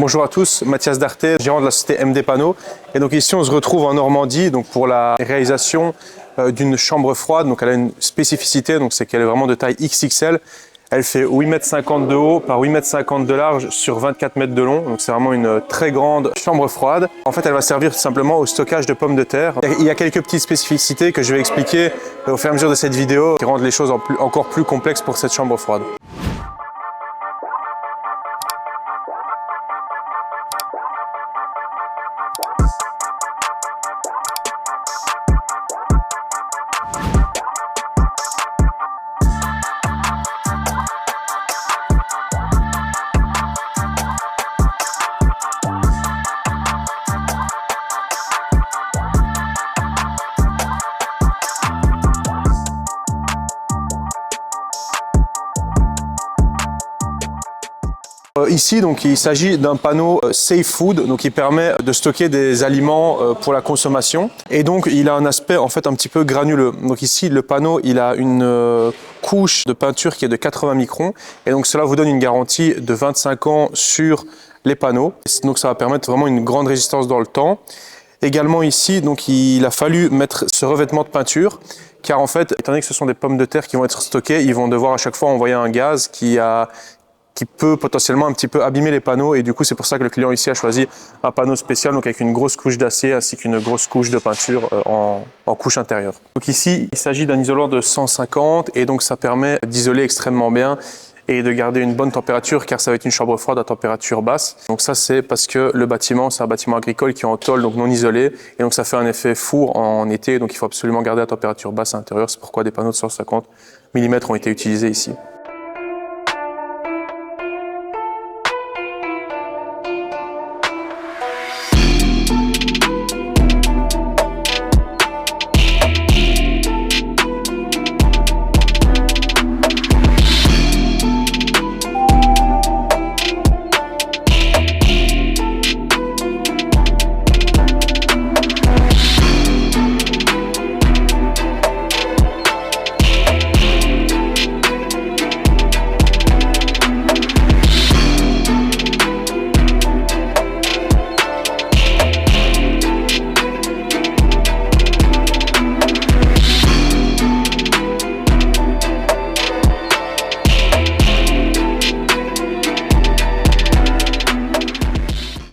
Bonjour à tous, Mathias Darté, gérant de la société MD Panneaux. Et donc ici on se retrouve en Normandie donc pour la réalisation d'une chambre froide. Donc elle a une spécificité, donc c'est qu'elle est vraiment de taille XXL. Elle fait 8,50 m de haut par 8,50 m de large sur 24 mètres de long. Donc c'est vraiment une très grande chambre froide. En fait elle va servir tout simplement au stockage de pommes de terre. Il y a quelques petites spécificités que je vais expliquer au fur et à mesure de cette vidéo qui rendent les choses encore plus complexes pour cette chambre froide. Ici, donc, il s'agit d'un panneau Safe Food, donc qui permet de stocker des aliments pour la consommation. Et donc, il a un aspect en fait un petit peu granuleux. Donc ici, le panneau, il a une couche de peinture qui est de 80 microns. Et donc, cela vous donne une garantie de 25 ans sur les panneaux. Donc, ça va permettre vraiment une grande résistance dans le temps. Également ici, donc, il a fallu mettre ce revêtement de peinture. Car en fait, étant donné que ce sont des pommes de terre qui vont être stockées, ils vont devoir à chaque fois envoyer un gaz qui peut potentiellement un petit peu abîmer les panneaux, et du coup c'est pour ça que le client ici a choisi un panneau spécial, donc avec une grosse couche d'acier ainsi qu'une grosse couche de peinture en couche intérieure. Donc ici il s'agit d'un isolant de 150 et donc ça permet d'isoler extrêmement bien et de garder une bonne température car ça va être une chambre froide à température basse. Donc ça c'est parce que le bâtiment c'est un bâtiment agricole qui est en tôle, donc non isolé, et donc ça fait un effet four en été, donc il faut absolument garder la température basse à l'intérieur. C'est pourquoi des panneaux de 150 mm ont été utilisés ici.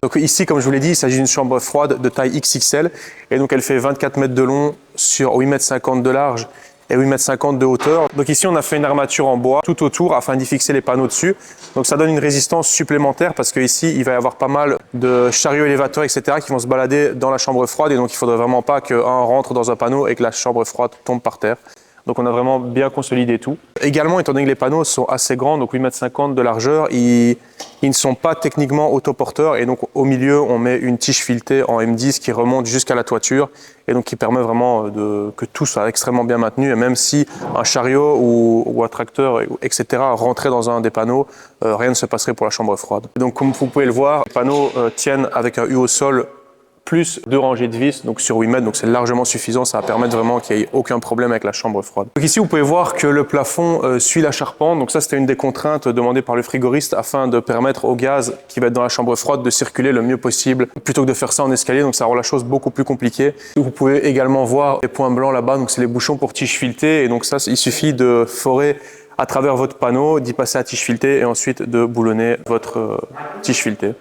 Donc ici, comme je vous l'ai dit, il s'agit d'une chambre froide de taille XXL et donc elle fait 24 mètres de long sur 8,50 m de large et 8,50 m de hauteur. Donc ici, on a fait une armature en bois tout autour afin d'y fixer les panneaux dessus. Donc ça donne une résistance supplémentaire parce qu'ici, il va y avoir pas mal de chariots élévateurs, etc. qui vont se balader dans la chambre froide et donc il ne faudrait vraiment pas qu'un rentre dans un panneau et que la chambre froide tombe par terre. Donc on a vraiment bien consolidé tout. Également, étant donné que les panneaux sont assez grands, donc 8,50 m de largeur, ils ne sont pas techniquement autoporteurs et donc au milieu, on met une tige filetée en M10 qui remonte jusqu'à la toiture et donc qui permet vraiment que tout soit extrêmement bien maintenu. Et même si un chariot ou un tracteur, etc. rentrait dans un des panneaux, rien ne se passerait pour la chambre froide. Et donc comme vous pouvez le voir, les panneaux tiennent avec un U au sol plus 2 rangées de vis, donc sur 8 mètres, donc c'est largement suffisant, ça va permettre vraiment qu'il n'y ait aucun problème avec la chambre froide. Donc ici, vous pouvez voir que le plafond suit la charpente, donc ça c'était une des contraintes demandées par le frigoriste afin de permettre au gaz qui va être dans la chambre froide de circuler le mieux possible, plutôt que de faire ça en escalier, donc ça rend la chose beaucoup plus compliquée. Vous pouvez également voir les points blancs là-bas, donc c'est les bouchons pour tige filetée, et donc ça, il suffit de forer à travers votre panneau, d'y passer à tige filetée et ensuite de boulonner votre tige filetée.